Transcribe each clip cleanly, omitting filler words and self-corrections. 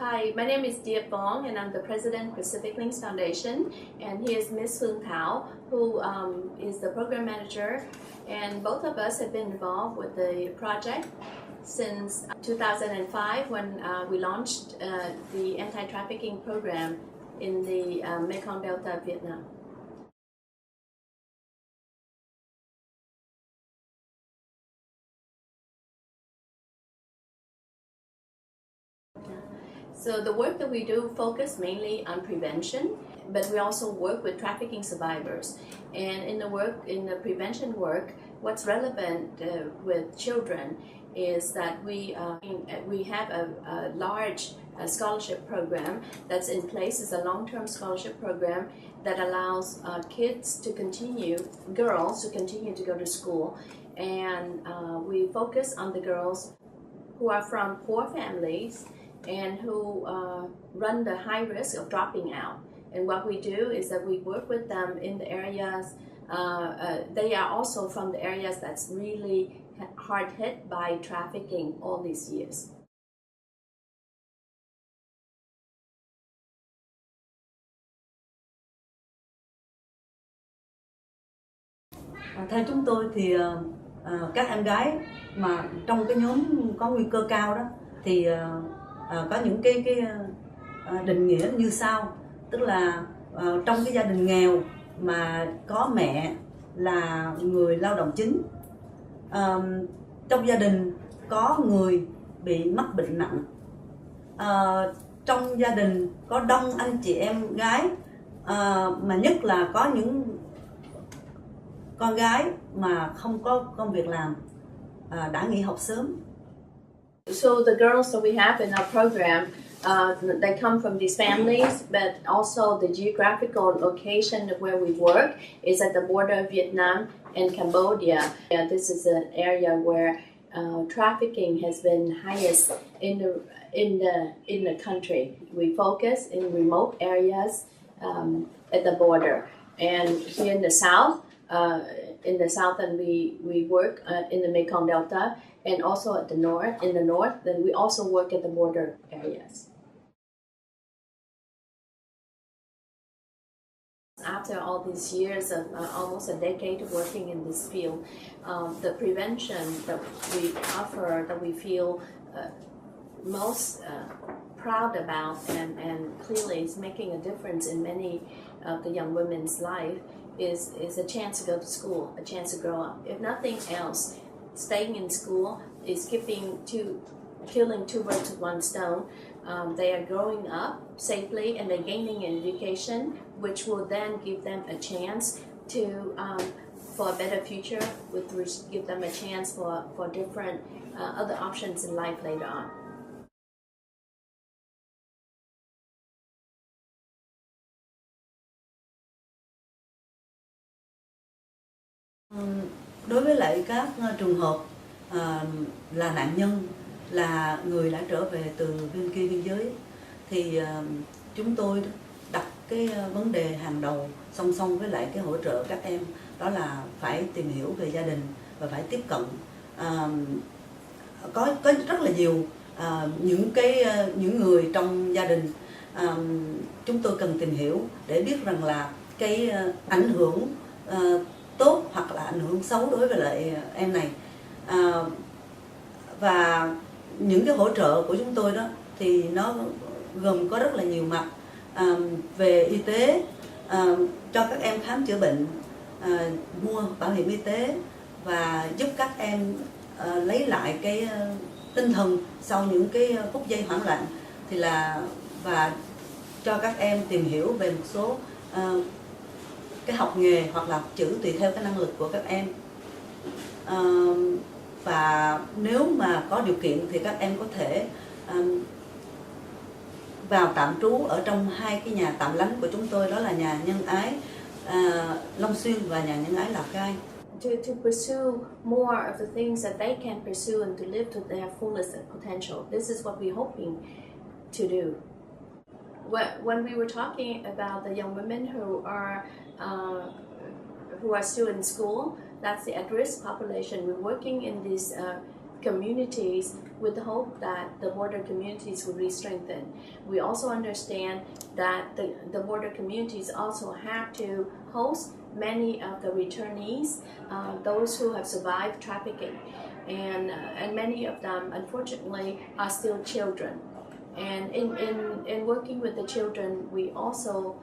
Hi, my name is Diệp Vương and I'm the president of Pacific Links Foundation, and here's Ms. Phương Thảo, who is the program manager, and both of us have been involved with the project since 2005 when we launched the anti-trafficking program in the Mekong Delta, Vietnam. So the work that we do focus mainly on prevention, but we also work with trafficking survivors. And in the prevention work, what's relevant with children is that we have a large scholarship program that's in place. It's a long-term scholarship program that allows girls to continue to go to school. And we focus on the girls who are from poor families and who run the high risk of dropping out. And what we do is that we work with them in the areas, they are also from the areas that's really hard hit by trafficking all these years. Theo chúng tôi thì các em gái mà trong cái nhóm có nguy cơ cao đó thì có những cái định nghĩa như sau, tức là trong cái gia đình nghèo mà có mẹ là người lao động chính, trong gia đình có người bị mắc bệnh nặng, trong gia đình có đông anh chị em gái, mà nhất là có những con gái mà không có công việc làm, đã nghỉ học sớm. So the girls that we have in our program, they come from these families, but also the geographical location of where we work is at the border of Vietnam and Cambodia. This is an area where trafficking has been highest in the country. We focus in remote areas at the border, and here in the south. And we work in the Mekong Delta, and also at the north. In the north, then we also work at the border areas. After all these years of almost a decade of working in this field, the prevention that we offer, that we feel most proud about, and clearly is making a difference in many of the young women's life, is a chance to go to school, a chance to grow up. If nothing else, staying in school is killing two birds with one stone. They are growing up safely and they're gaining an education, which will then give them a chance for a better future, which give them a chance for different other options in life later on. Đối với lại các trường hợp là nạn nhân, là người đã trở về từ bên kia biên giới, thì chúng tôi đặt cái vấn đề hàng đầu song song với lại cái hỗ trợ các em, đó là phải tìm hiểu về gia đình và phải tiếp cận. Có rất là nhiều những người trong gia đình chúng tôi cần tìm hiểu để biết rằng là cái ảnh hưởng tốt hoặc là ảnh hưởng xấu đối với lại em này, và những cái hỗ trợ của chúng tôi đó thì nó gồm có rất là nhiều mặt, về y tế, cho các em khám chữa bệnh, mua bảo hiểm y tế và giúp các em lấy lại cái tinh thần sau những cái phút giây hoảng loạn, và cho các em tìm hiểu về một số cái học nghề hoặc là học chữ tùy theo cái năng lực của các em. Và nếu mà có điều kiện thì các em có thể vào tạm trú ở trong hai cái nhà tạm lánh của chúng tôi, đó là nhà Nhân Ái Long Xuyên và nhà Nhân Ái Lào Cai. To pursue more of the things that they can pursue and to live to their fullest potential. This is what we're hoping to do. When we were talking about the young women who are still in school, that's the at-risk population. We're working in these communities with the hope that the border communities will be strengthened. We also understand that the border communities also have to host many of the returnees, those who have survived trafficking, and many of them unfortunately are still children. And in working with the children, we also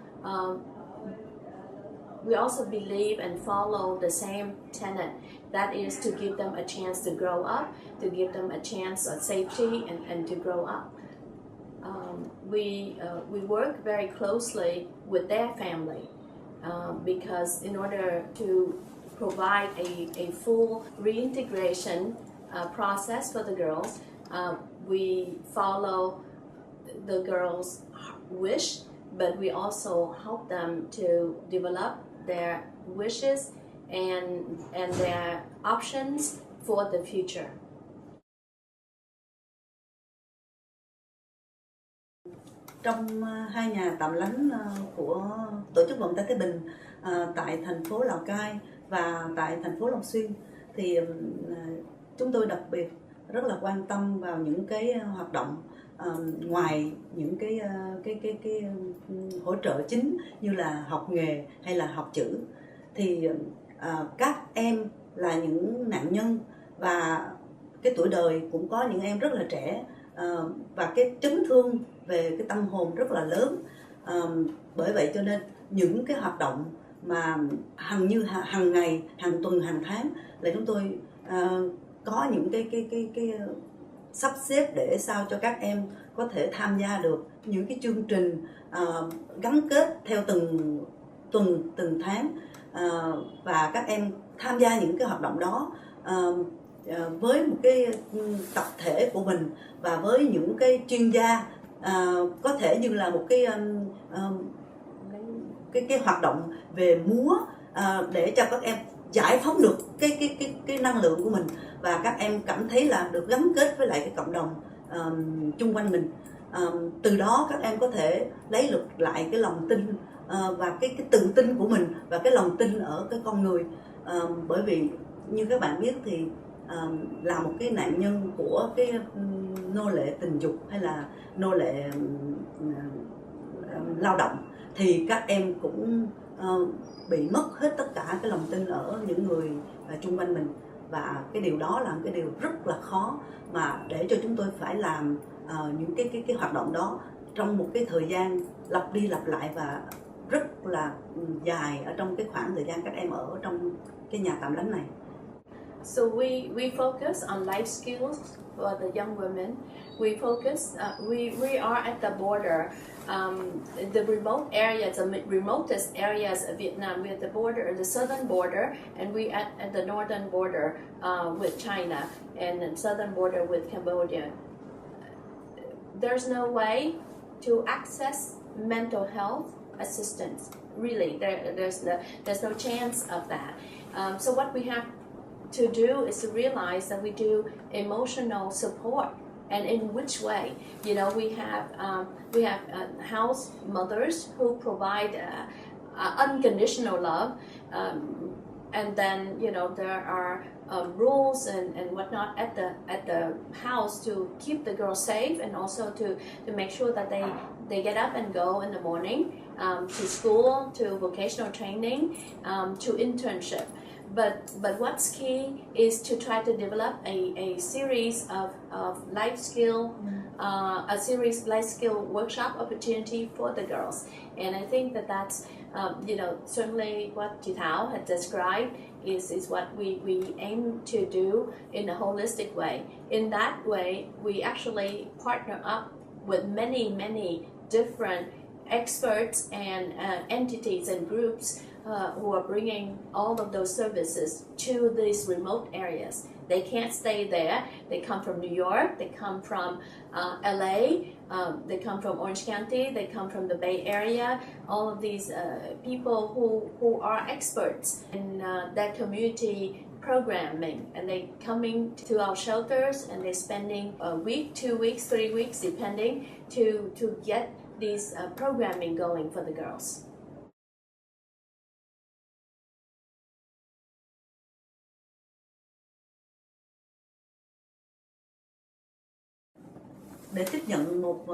believe and follow the same tenet, that is to give them a chance to grow up, to give them a chance of safety and to grow up. We work very closely with their family because in order to provide a full reintegration process for the girls, we follow the girls' wish, but we also help them to develop their wishes and their options for the future. Trong hai nhà tạm lánh của Tổ chức Vận tải Thái Bình tại thành phố Lào Cai và tại thành phố Long Xuyên thì chúng tôi đặc biệt rất là quan tâm vào những cái hoạt động ngoài những cái hỗ trợ chính như là học nghề hay là học chữ, thì các em là những nạn nhân và cái tuổi đời cũng có những em rất là trẻ và cái chấn thương về cái tâm hồn rất là lớn. Bởi vậy cho nên những cái hoạt động mà hàng ngày, hàng tuần, hàng tháng là chúng tôi có những cái sắp xếp để sao cho các em có thể tham gia được những cái chương trình gắn kết theo từng tuần, từng tháng, và các em tham gia những cái hoạt động đó với một cái tập thể của mình và với những cái chuyên gia, có thể như là một cái hoạt động về múa để cho các em giải phóng được cái năng lượng của mình và các em cảm thấy là được gắn kết với lại cái cộng đồng chung quanh mình. Từ đó các em có thể lấy được lại cái lòng tin và cái tự tin của mình và cái lòng tin ở cái con người. Bởi vì như các bạn biết thì là một cái nạn nhân của cái nô lệ tình dục hay là nô lệ lao động thì các em cũng bị mất hết tất cả cái lòng tin ở những người chung quanh mình, và cái điều đó là cái điều rất là khó mà để cho chúng tôi phải làm những cái hoạt động đó trong một cái thời gian lặp đi lặp lại và rất là dài ở trong cái khoảng thời gian các em ở trong cái nhà tạm lánh này. So we focus on life skills for the young women. We focus. We are at the border, the remote areas, the remotest areas of Vietnam. We're at the border, the southern border, and we at the northern border with China and the southern border with Cambodia. There's no way to access mental health assistance. Really, there's no chance of that. So what we have to do is to realize that we do emotional support, and in which way. You know, we have house mothers who provide unconditional love, and then there are rules and whatnot at the house to keep the girls safe, and also to make sure that they get up and go in the morning to school, to vocational training, to internship. But what's key is to try to develop a series of life skill, a series life skill workshop opportunity for the girls. And I think that's certainly what Chị Thảo had described is what we aim to do in a holistic way. In that way, we actually partner up with many different experts and entities and groups who are bringing all of those services to these remote areas. They can't stay there. They come from New York, they come from LA, they come from Orange County, they come from the Bay Area. All of these people who are experts in their community programming, and they coming to our shelters and they're spending a week, 2 weeks, 3 weeks, depending, to get these programming going for the girls. để tiếp nhận một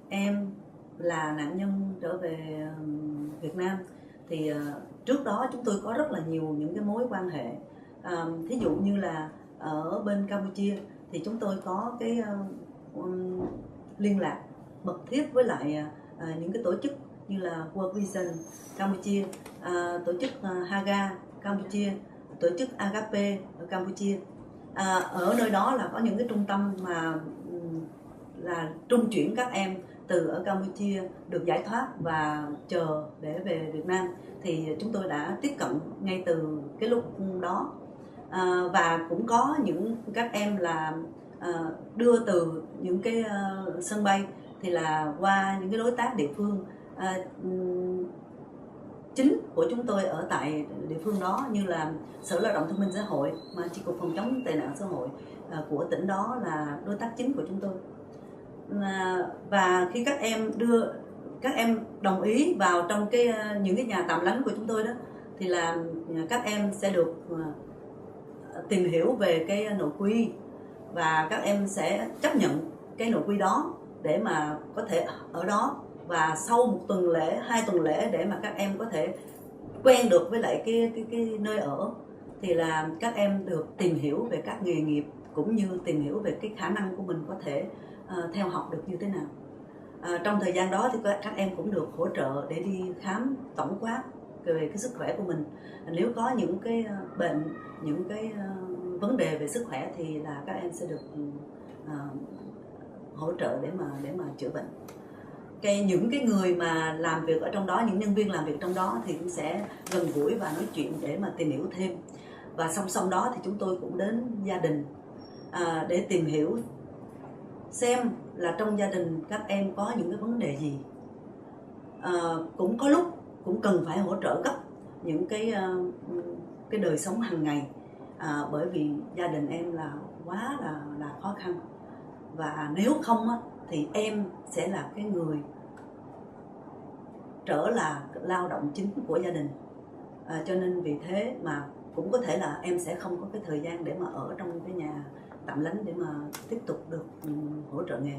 em là nạn nhân trở về Việt Nam thì trước đó chúng tôi có rất là nhiều những cái mối quan hệ. Thí dụ như là ở bên Campuchia thì chúng tôi có cái liên lạc mật thiết với lại những cái tổ chức như là World Vision Campuchia, tổ chức Haga Campuchia, tổ chức Agape ở Campuchia. Ở nơi đó là có những cái trung tâm mà là trung chuyển các em từ ở Campuchia được giải thoát và chờ để về Việt Nam, thì chúng tôi đã tiếp cận ngay từ cái lúc đó. Và cũng có những các em là đưa từ những cái sân bay thì là qua những cái đối tác địa phương chính của chúng tôi ở tại địa phương đó, như là Sở Lao động Thương binh Xã hội, mà Chi cục Phòng chống tệ nạn xã hội của tỉnh đó là đối tác chính của chúng tôi. Và khi các em đồng ý vào trong những cái nhà tạm lánh của chúng tôi đó, thì là các em sẽ được tìm hiểu về cái nội quy, và các em sẽ chấp nhận cái nội quy đó để mà có thể ở đó. Và sau 1 tuần lễ, 2 tuần lễ để mà các em có thể quen được với lại cái nơi ở, thì là các em được tìm hiểu về các nghề nghiệp, cũng như tìm hiểu về cái khả năng của mình có thể theo học được như thế nào. Trong thời gian đó thì các em cũng được hỗ trợ để đi khám tổng quát về cái sức khỏe của mình. Nếu có những cái bệnh, những cái vấn đề về sức khỏe thì là các em sẽ được hỗ trợ để mà chữa bệnh. Những cái người mà làm việc ở trong đó, những nhân viên làm việc trong đó thì cũng sẽ gần gũi và nói chuyện để mà tìm hiểu thêm. Và song song đó thì chúng tôi cũng đến gia đình để tìm hiểu xem là trong gia đình các em có những cái vấn đề gì. Cũng có lúc cũng cần phải hỗ trợ gấp những cái đời sống hàng ngày, bởi vì gia đình em là quá là khó khăn, và nếu không thì em sẽ là cái người trở là lao động chính của gia đình. Cho nên vì thế mà cũng có thể là em sẽ không có cái thời gian để mà ở trong cái nhà tạm lánh để mà tiếp tục được hỗ trợ nghề.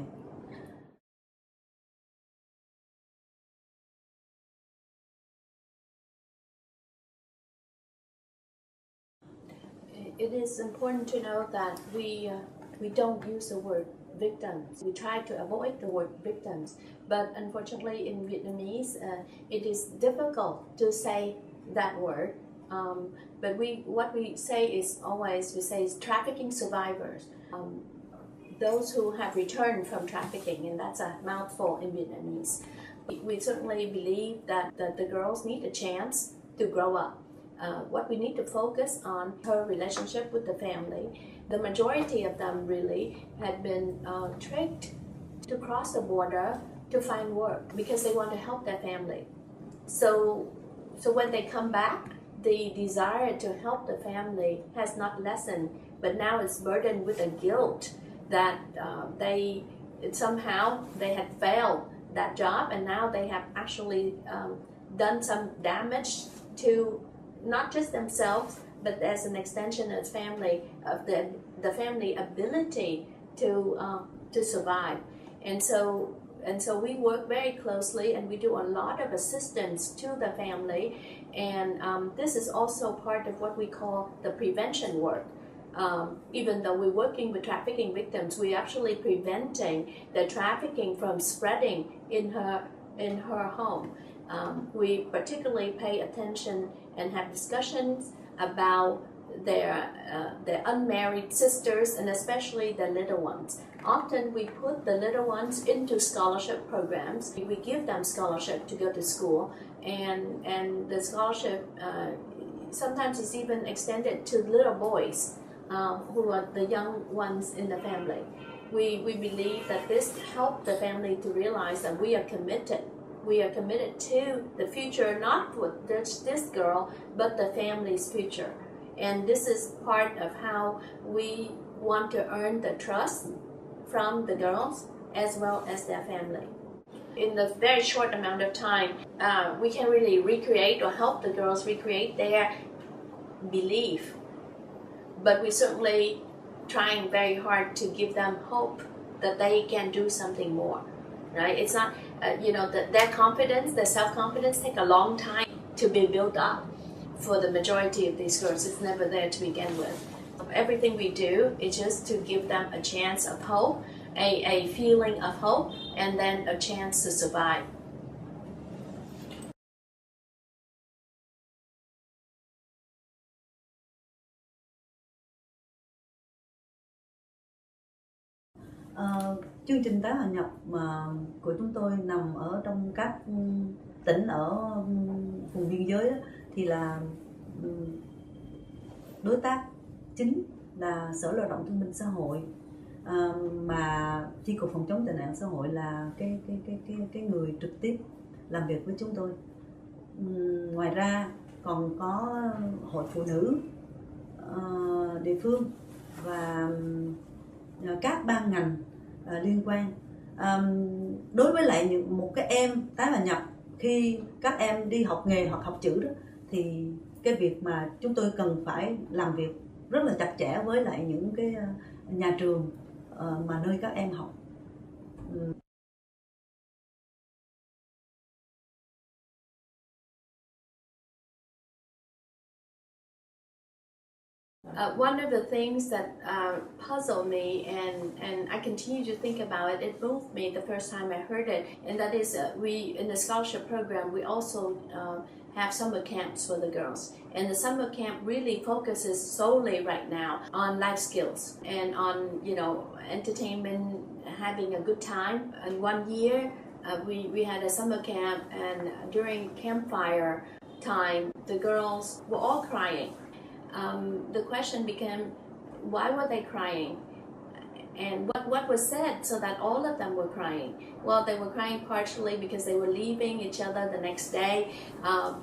It is important to know that we don't use the word victims. We try to avoid the word victims, but unfortunately in Vietnamese it is difficult to say that word. But what we say is trafficking survivors, those who have returned from trafficking, and that's a mouthful in Vietnamese. We certainly believe that the girls need a chance to grow up. What we need to focus on her relationship with the family. The majority of them really had been tricked to cross the border to find work because they want to help their family. So when they come back, the desire to help the family has not lessened, but now it's burdened with a guilt that they had failed that job, and now they have actually done some damage to not just themselves, but as an extension of family, of the family ability to survive. And so we work very closely, and we do a lot of assistance to the family, and this is also part of what we call the prevention work. Even though we're working with trafficking victims, we're actually preventing the trafficking from spreading in her home. We particularly pay attention and have discussions about their unmarried sisters, and especially the little ones. Often we put the little ones into scholarship programs. We give them scholarship to go to school, and the scholarship sometimes is even extended to little boys who are the young ones in the family. We believe that this helps the family to realize that we are committed. We are committed to the future, not for this girl, but the family's future. And this is part of how we want to earn the trust from the girls as well as their family. In the very short amount of time, we can really recreate or help the girls recreate their belief. But we're certainly trying very hard to give them hope that they can do something more, right? It's not, their confidence, their self-confidence take a long time to be built up. For the majority of these girls, it's never there to begin with. Everything we do is just to give them a chance of hope, a feeling of hope, and then a chance to survive. Chương trình tái hòa nhập của chúng tôi nằm ở trong các tỉnh ở vùng biên giới đó, thì là đối tác chính là Sở Lao động Thương binh Xã hội, mà chi cục phòng chống tệ nạn xã hội là cái người trực tiếp làm việc với chúng tôi. Ngoài ra còn có hội phụ nữ địa phương và các ban ngành liên quan. Đối với lại một cái em tái hòa nhập, khi các em đi học nghề hoặc học chữ đó, thì cái việc mà chúng tôi cần phải làm việc rất là chặt chẽ với lại những cái nhà trường mà nơi các em học. One of the things that puzzled me, and I continue to think about it, it moved me the first time I heard it, and that is we, in the scholarship program, we also have summer camps for the girls. And the summer camp really focuses solely right now on life skills and on, entertainment, having a good time. And 1 year, we had a summer camp, and during campfire time, the girls were all crying. The question became, why were they crying? And what was said so that all of them were crying? Well, they were crying partially because they were leaving each other the next day.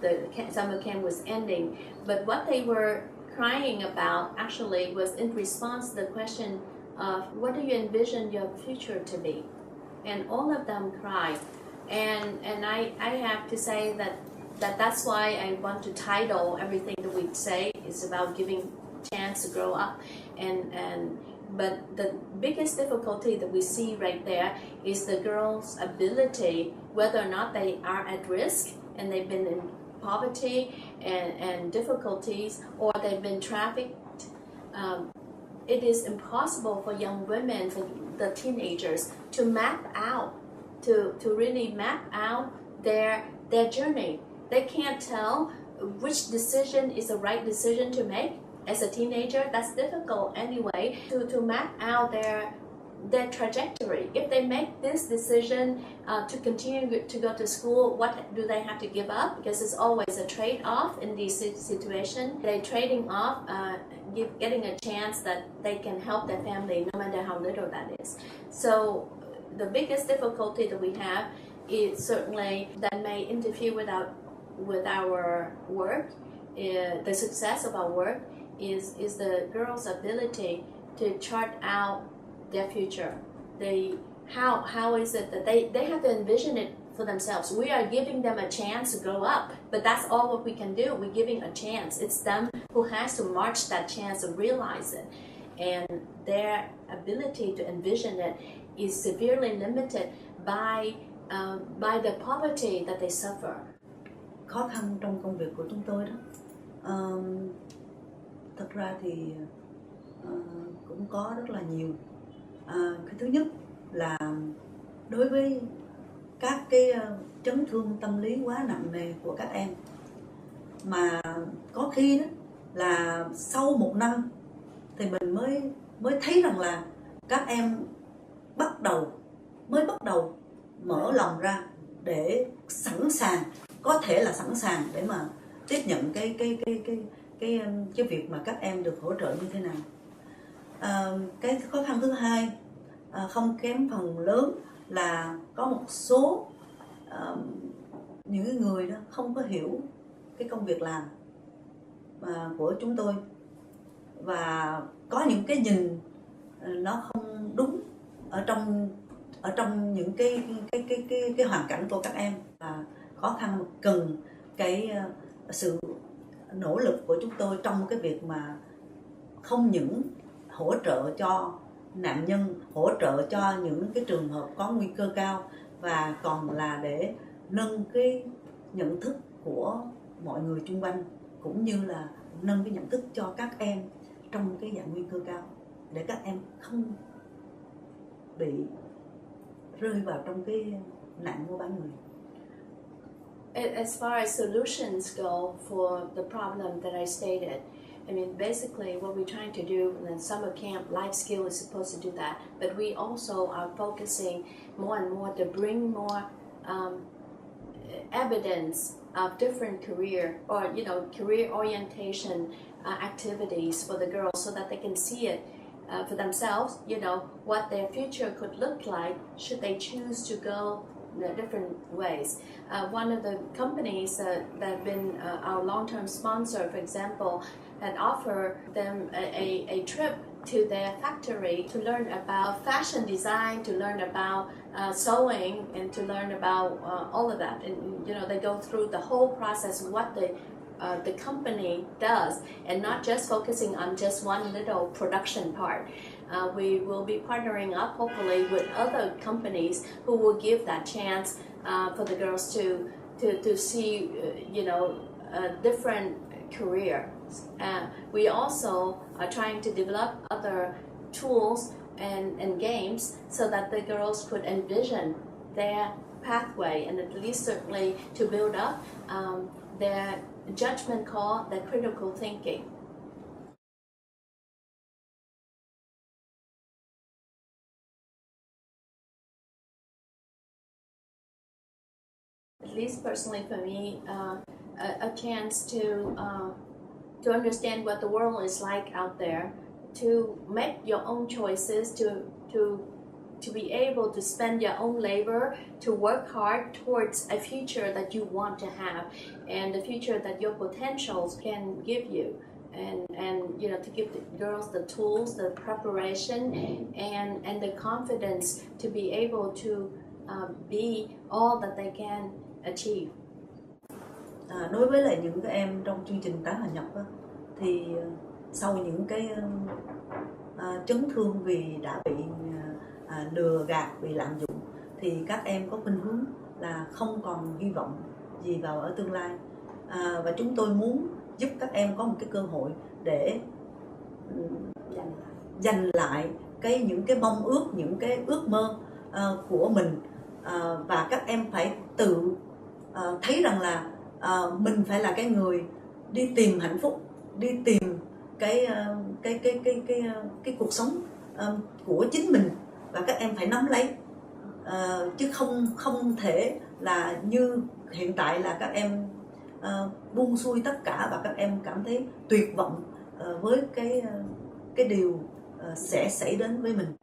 The summer camp was ending. But what they were crying about actually was in response to the question of, what do you envision your future to be? And all of them cried. And I have to say that's why I want to title everything that we say is about giving chance to grow up. But the biggest difficulty that we see right there is the girls' ability, whether or not they are at risk and they've been in poverty and difficulties, or they've been trafficked. It is impossible for young women, for the teenagers, to map out, to really map out their journey. They can't tell which decision is the right decision to make. As a teenager, that's difficult anyway, to map out their trajectory. If they make this decision to continue to go to school, what do they have to give up? Because it's always a trade-off in these situations. They're trading off getting a chance that they can help their family, no matter how little that is. So the biggest difficulty that we have is certainly that may interfere with our work, the success of our work, is the girls' ability to chart out their future. How is it that they have to envision it for themselves? We are giving them a chance to grow up, but that's all what we can do. We're giving a chance. It's them who has to march that chance and realize it. And their ability to envision it is severely limited by the poverty that they suffer. Khó khăn trong công việc của chúng tôi đó, thật ra thì cũng có rất là nhiều. Cái thứ nhất là đối với các cái chấn thương tâm lý quá nặng nề của các em, mà có khi đó là sau 1 năm thì mình mới thấy rằng là các em bắt đầu mở lòng ra để sẵn sàng, có thể là sẵn sàng để mà tiếp nhận cái việc mà các em được hỗ trợ như thế nào. Cái khó khăn thứ hai không kém phần lớn là có một số những người đó không có hiểu cái công việc làm của chúng tôi, và có những cái nhìn nó không đúng ở trong những cái hoàn cảnh của các em, và khó khăn cần cái sự nỗ lực của chúng tôi trong cái việc mà không những hỗ trợ cho nạn nhân, hỗ trợ cho những cái trường hợp có nguy cơ cao, và còn là để nâng cái nhận thức của mọi người xung quanh, cũng như là nâng cái nhận thức cho các em trong cái dạng nguy cơ cao, để các em không bị rơi vào trong cái nạn mua bán người. As far as solutions go for the problem that I stated, I mean, basically what we're trying to do in the summer camp, life skill is supposed to do that, but we also are focusing more and more to bring more evidence of different career or, career orientation activities for the girls, so that they can see it for themselves, what their future could look like should they choose to go different ways. One of the companies that have been our long-term sponsor, for example, had offered them a trip to their factory to learn about fashion design, to learn about sewing, and to learn about all of that. And they go through the whole process of what the company does, and not just focusing on just one little production part. We will be partnering up, hopefully, with other companies who will give that chance for the girls to see, a different career. We also are trying to develop other tools and games so that the girls could envision their pathway, and at least certainly to build up their judgment call, their critical thinking. At least personally for me, a chance to understand what the world is like out there, to make your own choices, to be able to spend your own labor, to work hard towards a future that you want to have, and the future that your potentials can give you. And to give the girls the tools, the preparation, and the confidence to be able to be all that they can achieve. Đối với lại những các em trong chương trình tái hòa nhập á, thì sau những cái chấn thương vì đã bị lừa gạt, bị lạm dụng, thì các em có khuynh hướng là không còn hy vọng gì vào ở tương lai, và chúng tôi muốn giúp các em có một cái cơ hội để giành lại những cái mong ước, những cái ước mơ của mình, và các em phải tự thấy rằng là mình phải là cái người đi tìm hạnh phúc, đi tìm cái cuộc sống của chính mình, và các em phải nắm lấy, chứ không thể là như hiện tại là các em buông xuôi tất cả, và các em cảm thấy tuyệt vọng với cái điều sẽ xảy đến với mình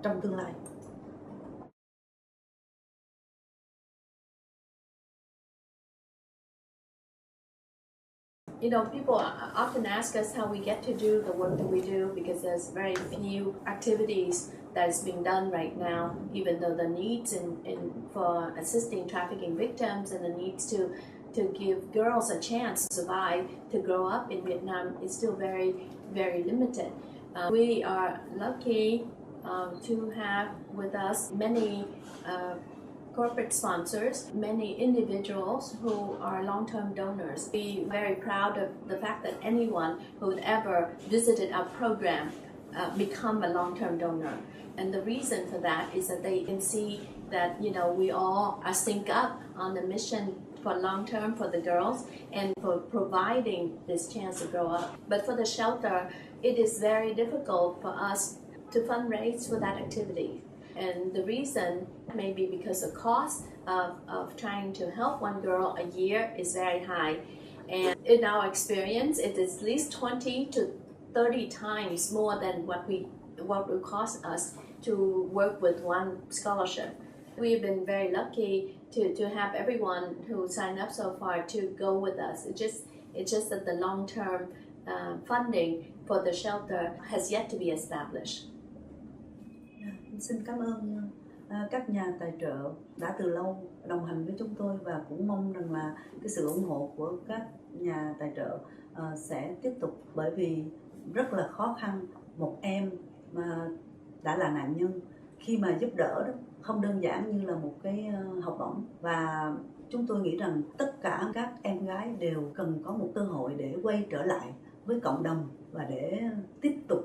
trong tương lai. People often ask us how we get to do the work that we do, because there's very few activities that is being done right now, even though the needs for assisting trafficking victims and the needs to give girls a chance to survive, to grow up in Vietnam is still very, very limited. We are lucky to have with us many corporate sponsors, many individuals who are long-term donors. We're very proud of the fact that anyone who had ever visited our program become a long-term donor. And the reason for that is that they can see that, we all are synced up on the mission for long-term for the girls and for providing this chance to grow up. But for the shelter, it is very difficult for us to fundraise for that activity. And the reason may be because the cost of trying to help one girl a year is very high. And in our experience, it is at least 20 to 30 times more than what would cost us to work with one scholarship. We've been very lucky to have everyone who signed up so far to go with us. It's just that the long-term funding for the shelter has yet to be established. Xin cảm ơn các nhà tài trợ đã từ lâu đồng hành với chúng tôi, và cũng mong rằng là cái sự ủng hộ của các nhà tài trợ sẽ tiếp tục, bởi vì rất là khó khăn một em mà đã là nạn nhân, khi mà giúp đỡ đó không đơn giản như là một cái học bổng. Và chúng tôi nghĩ rằng tất cả các em gái đều cần có một cơ hội để quay trở lại với cộng đồng và để tiếp tục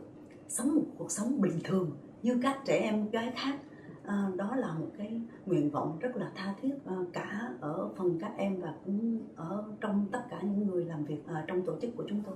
sống một cuộc sống bình thường như các trẻ em gái khác. Đó là một cái nguyện vọng rất là tha thiết, cả ở phần các em và cũng ở trong tất cả những người làm việc trong tổ chức của chúng tôi.